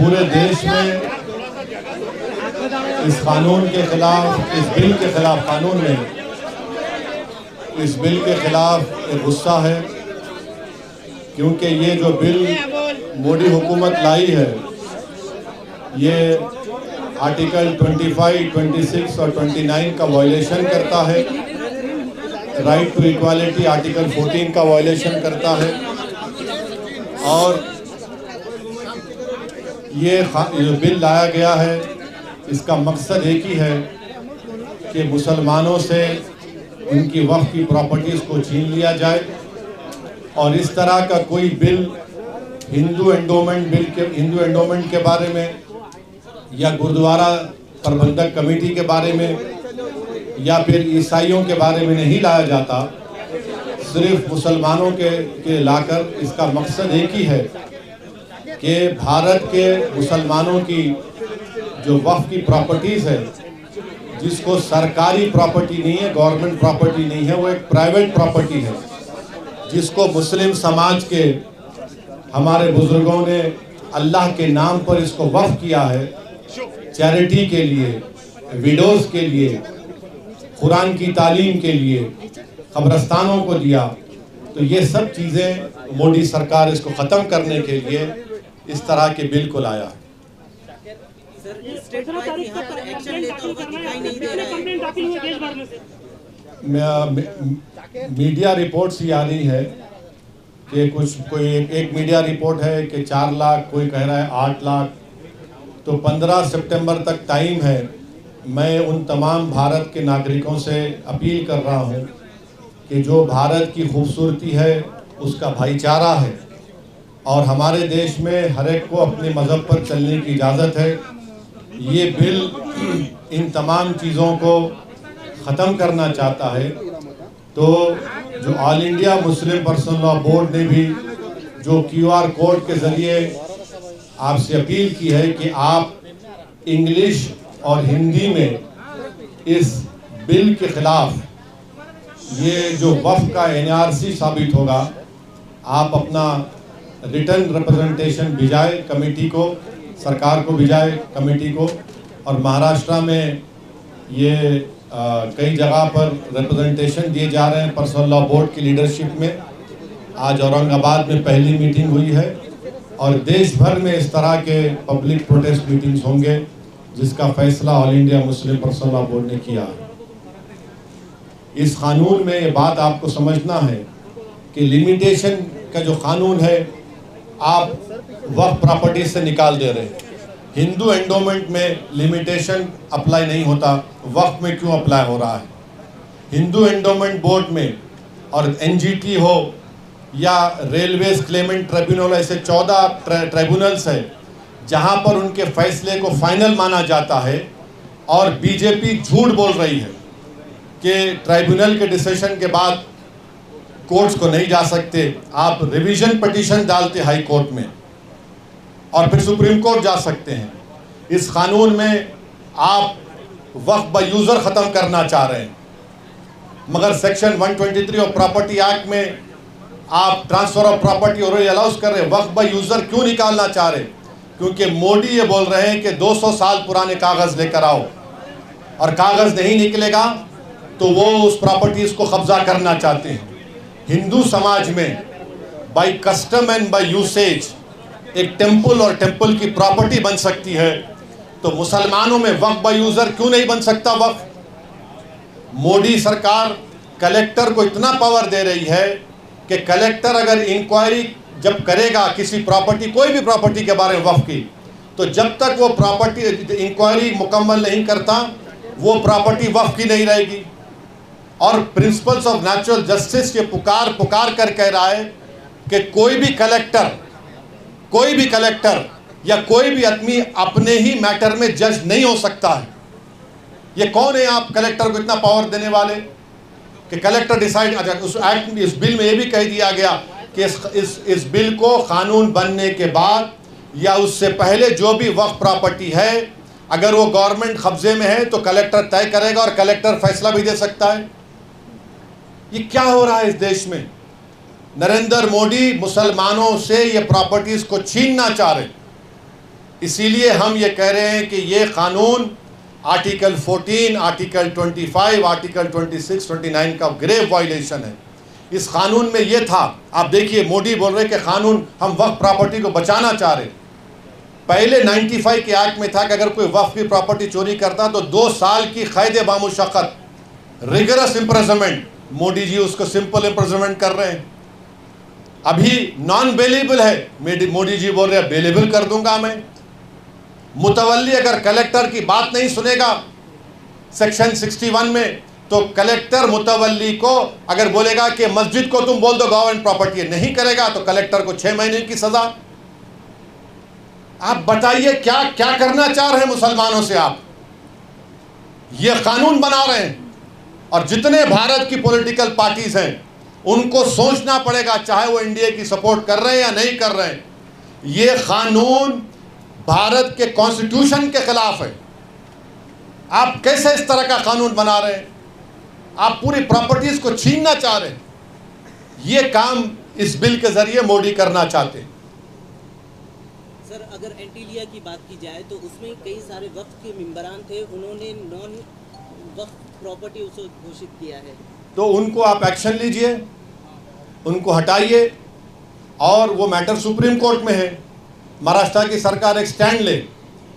पूरे देश में इस कानून के खिलाफ, इस बिल के खिलाफ, कानून में इस बिल के खिलाफ एक गुस्सा है, क्योंकि ये जो बिल मोदी हुकूमत लाई है ये आर्टिकल 25, 26 और 29 का वायलेशन करता है। राइट टू इक्वालिटी आर्टिकल 14 का वायलेशन करता है। और ये जो बिल लाया गया है इसका मकसद एक ही है कि मुसलमानों से उनकी वक्फ की प्रॉपर्टीज़ को छीन लिया जाए। और इस तरह का कोई बिल हिंदू एंडोमेंट के बारे में या गुरुद्वारा प्रबंधक कमेटी के बारे में या फिर ईसाइयों के बारे में नहीं लाया जाता, सिर्फ मुसलमानों के लाकर। इसका मकसद एक ही है कि भारत के मुसलमानों की जो वक्फ की प्रॉपर्टीज़ है, जिसको सरकारी प्रॉपर्टी नहीं है, गवर्नमेंट प्रॉपर्टी नहीं है, वो एक प्राइवेट प्रॉपर्टी है, जिसको मुस्लिम समाज के हमारे बुजुर्गों ने अल्लाह के नाम पर इसको वक्फ किया है, चैरिटी के लिए, विडोज़ के लिए, कुरान की तालीम के लिए, कब्रस्तानों को दिया। तो ये सब चीज़ें मोदी सरकार इसको ख़त्म करने के लिए इस तरह के बिल को लाया। मीडिया रिपोर्ट्स ही आ रही है कि कोई एक मीडिया रिपोर्ट है कि 4 लाख, कोई कह रहा है 8 लाख। तो 15 सितंबर तक टाइम है। मैं उन तमाम भारत के नागरिकों से अपील कर रहा हूं कि जो भारत की खूबसूरती है उसका भाईचारा है और हमारे देश में हर एक को अपने मज़हब पर चलने की इजाज़त है। ये बिल इन तमाम चीज़ों को ख़त्म करना चाहता है। तो जो all India Muslim personal law board ने भी जो QR कोड के ज़रिए आपसे अपील की है कि आप इंग्लिश और हिंदी में इस बिल के ख़िलाफ़ ये जो वफ़ का NRC साबित होगा, आप अपना रिटर्न रिप्रेजेंटेशन भिजाए कमेटी को, सरकार को भिजाए कमेटी को। और महाराष्ट्र में ये कई जगह पर रिप्रेजेंटेशन दिए जा रहे हैं पर्सनल लॉ बोर्ड की लीडरशिप में। आज औरंगाबाद में पहली मीटिंग हुई है और देश भर में इस तरह के पब्लिक प्रोटेस्ट मीटिंग्स होंगे जिसका फैसला all India Muslim personal law board ने किया है। इस कानून में ये बात आपको समझना है कि लिमिटेशन का जो कानून है आप वक्फ प्रॉपर्टी से निकाल दे रहे हैं। हिंदू एंडोमेंट में लिमिटेशन अप्लाई नहीं होता, वक्फ में क्यों अप्लाई हो रहा है? हिंदू एंडोमेंट बोर्ड में और NGT हो या रेलवेज क्लेमेंट ट्रिब्यूनल, ऐसे 14 ट्रिब्यूनल्स है जहां पर उनके फैसले को फाइनल माना जाता है। और बीजेपी झूठ बोल रही है कि ट्राइब्यूनल के डिसीजन के बाद कोर्ट्स को नहीं जा सकते। आप रिवीजन पिटीशन डालते हाई कोर्ट में और फिर सुप्रीम कोर्ट जा सकते हैं। इस कानून में आप वक्फ बाय यूज़र ख़त्म करना चाह रहे हैं, मगर सेक्शन 123 ऑफ प्रॉपर्टी एक्ट में आप ट्रांसफ़र ऑफ प्रॉपर्टी और अलाउज कर रहे हैं। वक्फ बाय यूज़र क्यों निकालना चाह रहे हैं? क्योंकि मोदी ये बोल रहे हैं कि 200 साल पुराने कागज़ लेकर आओ, और कागज़ नहीं निकलेगा तो वो उस प्रॉपर्टीज़ को कब्ज़ा करना चाहते हैं। हिंदू समाज में by custom and by usage एक टेम्पल और टेम्पल की प्रॉपर्टी बन सकती है, तो मुसलमानों में वक्फ बाय यूज़र क्यों नहीं बन सकता वक्फ? मोदी सरकार कलेक्टर को इतना पावर दे रही है कि कलेक्टर अगर इंक्वायरी जब करेगा किसी प्रॉपर्टी, कोई भी प्रॉपर्टी के बारे में वक्फ की, तो जब तक वो प्रॉपर्टी इंक्वायरी मुकम्मल नहीं करता वो प्रॉपर्टी वक्फ की नहीं रहेगी। और प्रिंसिपल्स ऑफ नेचुरल जस्टिस ये पुकार कर कह रहा है कि कोई भी कलेक्टर या कोई भी आदमी अपने ही मैटर में जज नहीं हो सकता है। ये कौन है आप कलेक्टर को इतना पावर देने वाले कि कलेक्टर डिसाइड? अच्छा, उस एक्ट, इस बिल में ये भी कह दिया गया कि इस बिल को कानून बनने के बाद या उससे पहले जो भी वक्फ प्रॉपर्टी है अगर वो गवर्नमेंट कब्जे में है तो कलेक्टर तय करेगा और कलेक्टर फैसला भी दे सकता है। ये क्या हो रहा है इस देश में? नरेंद्र मोदी मुसलमानों से ये प्रॉपर्टीज को छीनना चाह रहे। इसीलिए हम ये कह रहे हैं कि ये कानून आर्टिकल 14, आर्टिकल 25, आर्टिकल 26, 29 का ग्रेव वायलेशन है। इस कानून में ये था, आप देखिए मोदी बोल रहे कि कानून हम वक्फ प्रॉपर्टी को बचाना चाह रहे। पहले 95 के एक्ट में था कि अगर कोई वक्फ की प्रॉपर्टी चोरी करता तो 2 साल की कैद बामुशक्कत, रिगरस इम्प्रिजनमेंट। मोदी जी उसको सिंपल इम्प्रिजनमेंट कर रहे हैं। अभी नॉन बेलेबल है, मोदी जी बोल रहे हैं बेलेबल कर दूंगा मैं। मुतवल्ली अगर कलेक्टर की बात नहीं सुनेगा सेक्शन 61 में, तो कलेक्टर मुतवल्ली को अगर बोलेगा कि मस्जिद को तुम बोल दो गवर्नमेंट प्रॉपर्टी, नहीं करेगा तो कलेक्टर को 6 महीने की सजा। आप बताइए क्या क्या करना चाह रहे हैं मुसलमानों से आप? ये कानून बना रहे हैं। और जितने भारत की पॉलिटिकल पार्टीज हैं उनको सोचना पड़ेगा, चाहे वो इंडिया की सपोर्ट कर रहे हैं या नहीं कर रहे हैं, ये कानून भारत के कॉन्स्टिट्यूशन के खिलाफ है। आप कैसे इस तरह का कानून बना रहे हैं? आप पूरी प्रॉपर्टीज को छीनना चाह रहे हैं। ये काम इस बिल के जरिए मोदी करना चाहते हैं। सर, अगर एंटीलिया की बात की जाए तो उसमें कई सारे वक्फ के मेंबरान थे, उन्होंने नॉन वक्फ प्रॉपर्टी उसे घोषित किया है, तो उनको आप एक्शन लीजिए, उनको हटाइए। और वो मैटर सुप्रीम कोर्ट में है। महाराष्ट्र की सरकार एक स्टैंड ले,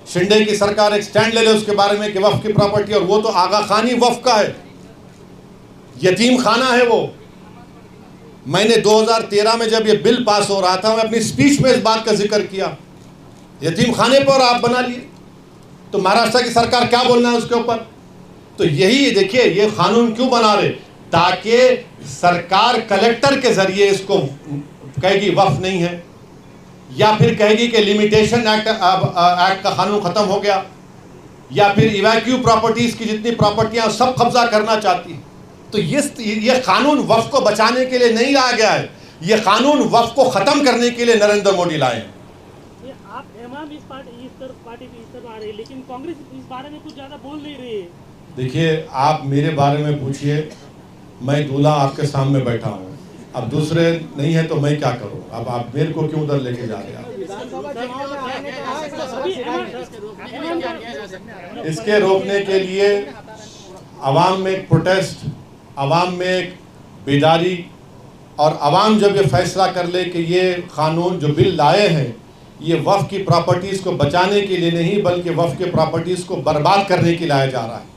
शिंदे की सरकार एक स्टैंड ले उसके बारे में कि वक्फ की प्रॉपर्टी, और वो तो आगा खानी वक्फ का है, यतीम खाना है वो। मैंने 2013 में जब ये बिल पास हो रहा था, मैं अपनी स्पीच में इस बात का जिक्र किया। यतीम खाने पर आप बना लिए, तो महाराष्ट्र की सरकार क्या बोलना है उसके ऊपर? तो यही देखिए, ये कानून क्यों बना रहे, ताकि सरकार कलेक्टर के जरिए इसको कहेगी वक्फ नहीं है, या फिर कहेगी कि लिमिटेशन एक्ट का कानून खत्म हो गया, या फिर इवैक्यू प्रॉपर्टीज की जितनी प्रॉपर्टियां सब कब्जा करना चाहती है। तो ये कानून वक्फ को बचाने के लिए नहीं लाया गया है, ये कानून वक्फ को खत्म करने के लिए नरेंद्र मोदी लाए हैं। आप इमाम इस पार्टी की इस तरफ आ रही है, लेकिन कांग्रेस इस बारे में कुछ ज्यादा बोल नहीं रही है। देखिए, आप मेरे बारे में पूछिए, मैं दूल्हा आपके सामने बैठा हूँ, अब दूसरे नहीं है तो मैं क्या करूँ? अब आप मेरे को क्यों उधर लेके जा रहे हैं? इसके रोकने के लिए अवाम में एक प्रोटेस्ट, अवाम में एक बेदारी, और अवाम जब ये फैसला कर ले कि ये कानून जो बिल लाए हैं ये वक्फ की प्रॉपर्टीज़ को बचाने के लिए नहीं बल्कि वक्फ के प्रॉपर्टीज़ को बर्बाद करने के लिए लाया जा रहा है।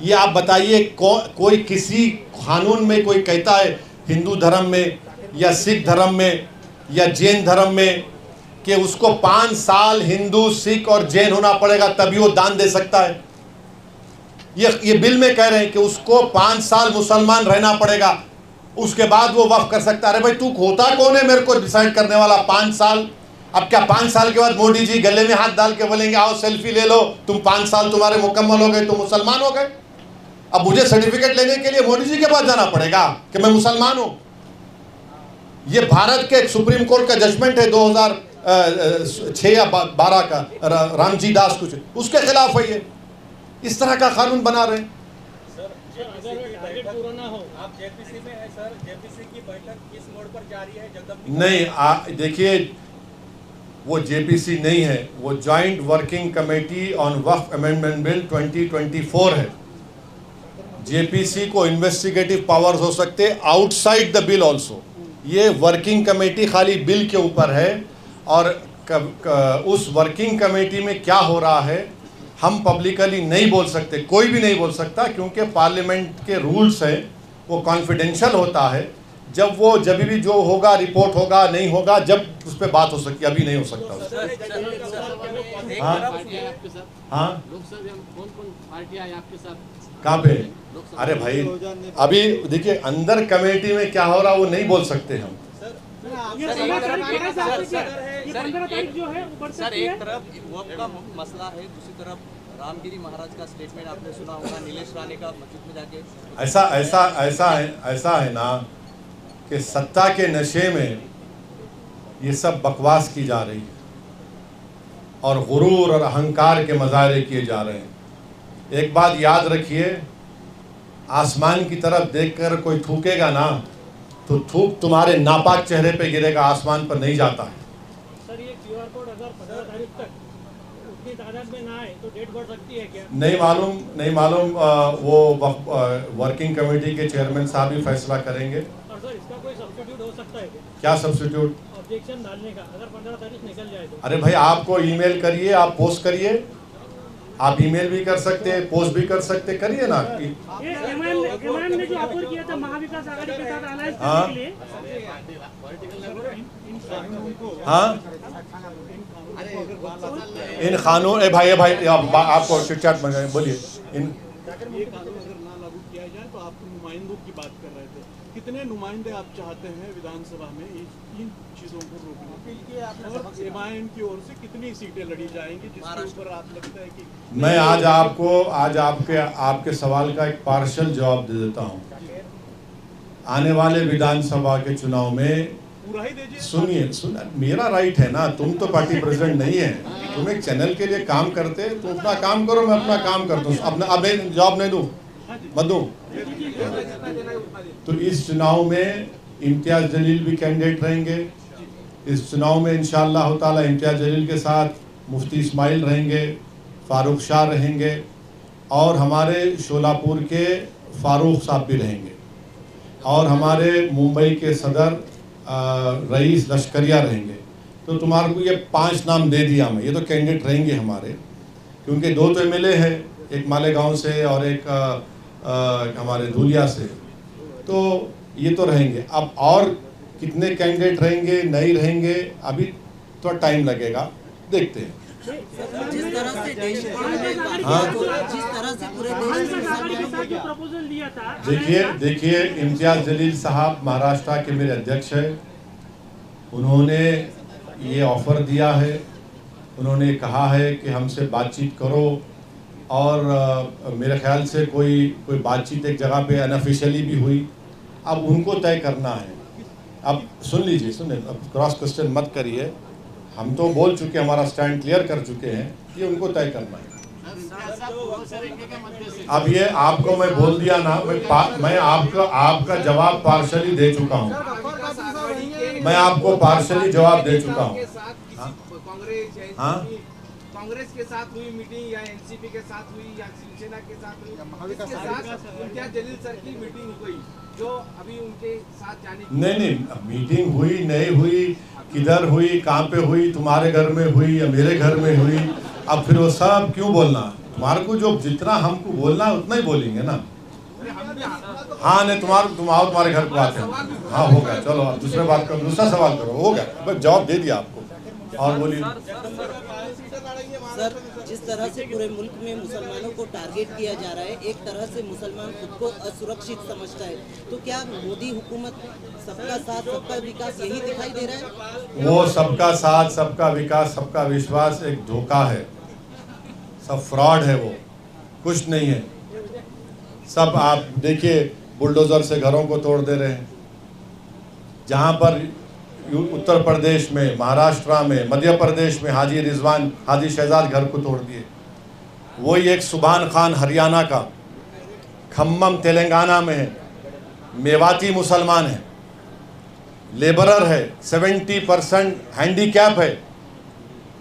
ये आप बताइए, कोई किसी कानून में कोई कहता है हिंदू धर्म में या सिख धर्म में या जैन धर्म में कि उसको 5 साल हिंदू, सिख और जैन होना पड़ेगा तभी वो दान दे सकता है? ये बिल में कह रहे हैं कि उसको 5 साल मुसलमान रहना पड़ेगा, उसके बाद वो वक्फ कर सकता है। अरे भाई, तू होता कौन है मेरे को डिसाइड करने वाला? 5 साल? अब क्या 5 साल के बाद मोदी जी गले में हाथ डाल के बोलेंगे आओ सेल्फी ले लो, तुम 5 साल तुम्हारे मुकम्मल हो गए, तुम मुसलमान हो गए? अब मुझे सर्टिफिकेट लेने के लिए मोदी जी के पास जाना पड़ेगा कि मैं मुसलमान हूं? ये भारत के सुप्रीम कोर्ट का जजमेंट है 2006 या 12 का, रामजी दास कुछ, उसके खिलाफ है ये। इस तरह का कानून बना रहे हैं। आप जेपीसी में है सर, जेपीसी की बैठक किस मोड़ पर जारी है? नहीं, देखिए, वो जेपीसी नहीं है, वो joint working committee on Waqf amendment bill 2024 है। जेपीसी को इन्वेस्टिगेटिव पावर्स हो सकते आउटसाइड द बिल ऑल्सो। ये वर्किंग कमेटी खाली बिल के ऊपर है, और उस वर्किंग कमेटी में क्या हो रहा है हम पब्लिकली नहीं बोल सकते, कोई भी नहीं बोल सकता, क्योंकि पार्लियामेंट के रूल्स हैं, वो कॉन्फिडेंशियल होता है। जब भी जो होगा रिपोर्ट होगा, नहीं होगा, जब उस पर बात हो सकती है, अभी नहीं हो सकता। हाँ, कहाँ पे? अरे भाई, अभी देखिए अंदर कमेटी में क्या हो रहा वो नहीं बोल सकते हम। सर, एक तरफ वक्फ का मसला है, दूसरी तरफ रामगिरी महाराज का स्टेटमेंट आपने सुना होगा, नीलेश राणे का मस्जिद में जाके। ऐसा है ना कि सत्ता के नशे में ये सब बकवास की जा रही है और गुरूर और अहंकार के मज़ाहरे किए जा रहे हैं। एक बात याद रखिए, आसमान की तरफ देखकर कोई थूकेगा ना तो थूक तुम्हारे नापाक चेहरे पे गिरेगा, आसमान पर नहीं जाता है। सर, ये क्यूआर कोड अगर 15 तारीख तक उतनी तादाद में ना आए तो डेट बढ़ सकती है क्या? नहीं मालूम वो वर्किंग कमेटी के चेयरमैन साहब ही फैसला करेंगे। और सर इसका कोई सब्स्टिट्यूट हो सकता है क्या सब्स्टिट्यूट? ऑब्जेक्शन डालने का, अगर 15 तारीख निकल जाए तो? अरे भाई, आपको ईमेल करिए, आप पोस्ट करिए, आप ईमेल भी कर सकते हैं, पोस्ट भी कर सकते, करिए ना। ये एमआईएम ने जो ऑफर किया था महाविकास आघाड़ी के साथ अलायंस करने के लिए, हाँ, इन कानून भाई आपको चिट-चैट में बोलिए। इन ये कानून अगर ना लागू किया जाए तो आप नुमाइंदों की बात कर रहे थे, कितने नुमाइंदे आप चाहते हैं विधानसभा में इन चीजों को रोकने के लिए, और एमआईएम की ओर से कितनी सीटें लड़ी जाएंगी जिसके ऊपर आप लगता है कि? मैं आज आपके सवाल का एक पार्शल जवाब दे देता हूँ। आने वाले विधानसभा के चुनाव में पूरा ही दीजिए। सुनिए, मेरा राइट है ना, तुम तो पार्टी प्रेसिडेंट नहीं है, तुम एक चैनल के लिए काम करते, तुम अपना काम करो, मैं अपना काम करता हूँ। अब जवाब नहीं दूँ, मत दूँ। तो इस चुनाव में इम्तियाज जलील भी कैंडिडेट रहेंगे। इस चुनाव में इंशाअल्लाह ताला इम्तियाज जलील के साथ मुफ्ती इस्माइल रहेंगे, फारूक शाह रहेंगे, और हमारे शोलापुर के फारूक साहब भी रहेंगे, और हमारे मुंबई के सदर रईस लश्करिया रहेंगे। तो तुम्हारे को ये 5 नाम दे दिया मैं, ये तो कैंडिडेट रहेंगे हमारे, क्योंकि 2 तो एमएलए हैं, एक मालेगांव से और एक हमारे धुलिया से, तो ये तो रहेंगे। अब और कितने कैंडिडेट रहेंगे नहीं रहेंगे अभी थोड़ा टाइम लगेगा, देखते हैं। जिस तरह से देश जिस तरह से पूरे देश में प्रपोजल दिया था, देखिए इम्तियाज जलील साहब महाराष्ट्र के मेरे अध्यक्ष हैं। उन्होंने ये ऑफ़र दिया है, उन्होंने कहा है कि हमसे बातचीत करो, और मेरे ख्याल से कोई बातचीत एक जगह पे अनऑफिशियली भी हुई। अब उनको तय करना है। अब सुनिए, अब क्रॉस क्वेश्चन मत करिए, हम तो बोल चुके, हमारा स्टैंड क्लियर कर चुके हैं, ये उनको तय करना है। अब ये आपको मैं बोल दिया ना, मैं आपका जवाब पार्शली दे चुका हूँ, मैं आपको पार्शली जवाब दे चुका हूँ। हाँ, कांग्रेस के साथ हुई मीटिंग या एनसीपी के साथ हुई या शिवसेना के साथ हुई, इसके साथ इम्तियाज जलील सर की मीटिंग हुई जो अभी उनके साथ जाने की? नहीं, मीटिंग हुई नहीं हुई, किधर हुई, कहाँ पे हुई, तुम्हारे घर में हुई या मेरे घर में हुई, अब फिर वो सब क्यों बोलना? तुम्हारे को जो जितना हमको बोलना है उतना ही बोलेंगे ना। हाँ, नहीं तुम्हारे घर को आते हैं। हाँ, हो गया, चलो अब दूसरे बात करो, दूसरा सवाल करो, हो गया, बस जवाब दे दिया आपको। और बोलिए सर, जिस तरह से पूरे मुल्क में मुसलमानों को टारगेट किया जा रहा है, एक तरह से मुसलमान खुद को असुरक्षित समझता है, तो क्या मोदी हुकूमत सबका साथ सबका विकास यही दिखाई दे रहा है? वो सबका साथ सबका विकास सबका विश्वास एक धोखा है, सब फ्रॉड है, वो कुछ नहीं है। सब आप देखिए, बुलडोज़र से घरों को तोड़ दे रहे हैं। जहाँ पर उत्तर प्रदेश में, महाराष्ट्र में, मध्य प्रदेश में हाजी रिजवान, हाजी शहजाद घर को तोड़ दिए। वही एक सुभान खान हरियाणा का, खम्मम तेलंगाना में है, मेवाती मुसलमान है, लेबरर है, 70% हैंडीकैप है।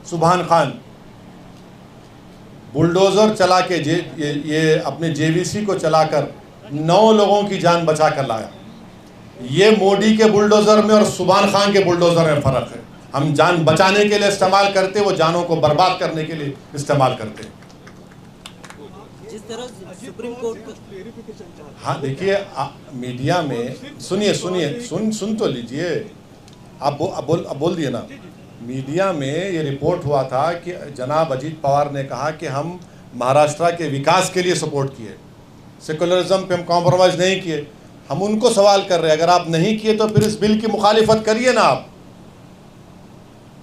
सुभान खान बुलडोज़र चला के ये अपने जेवीसी को चलाकर 9 लोगों की जान बचा कर लाया। ये मोदी के बुलडोज़र में और सुभान खान के बुलडोज़र में फ़र्क है। हम जान बचाने के लिए इस्तेमाल करते, वो जानों को बर्बाद करने के लिए इस्तेमाल करते हैं। जिस तरह सुप्रीम कोर्ट, हाँ देखिए, मीडिया में सुन तो लीजिए, आप बोल दिए ना। मीडिया में ये रिपोर्ट हुआ था कि जनाब अजीत पवार ने कहा कि हम महाराष्ट्र के विकास के लिए सपोर्ट किए, सेकुलरिज्म पे हम कॉम्प्रोमाइज़ नहीं किए। हम उनको सवाल कर रहे हैं, अगर आप नहीं किए तो फिर इस बिल की मुखालिफत करिए ना आप।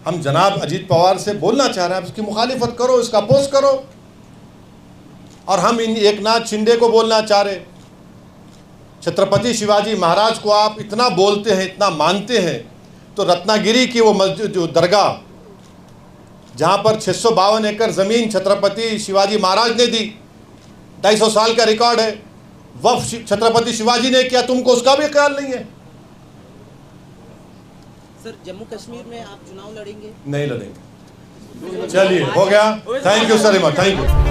हम जनाब अजीत पवार से बोलना चाह रहे हैं, आप इसकी मुखालिफत करो, इसका अपोज करो। और हम इन एकनाथ शिंदे को बोलना चाह रहे, छत्रपति शिवाजी महाराज को आप इतना बोलते हैं, इतना मानते हैं, तो रत्नागिरी की वो मस्जिद, जो दरगाह जहाँ पर 652 एकड़ ज़मीन छत्रपति शिवाजी महाराज ने दी, 250 साल का रिकॉर्ड है, वफ़ छत्रपति शिवाजी ने किया, तुमको उसका भी ख्याल नहीं है। सर, जम्मू कश्मीर में आप चुनाव लड़ेंगे? नहीं लड़ेंगे। चलिए हो गया, thank you sir much, thank you.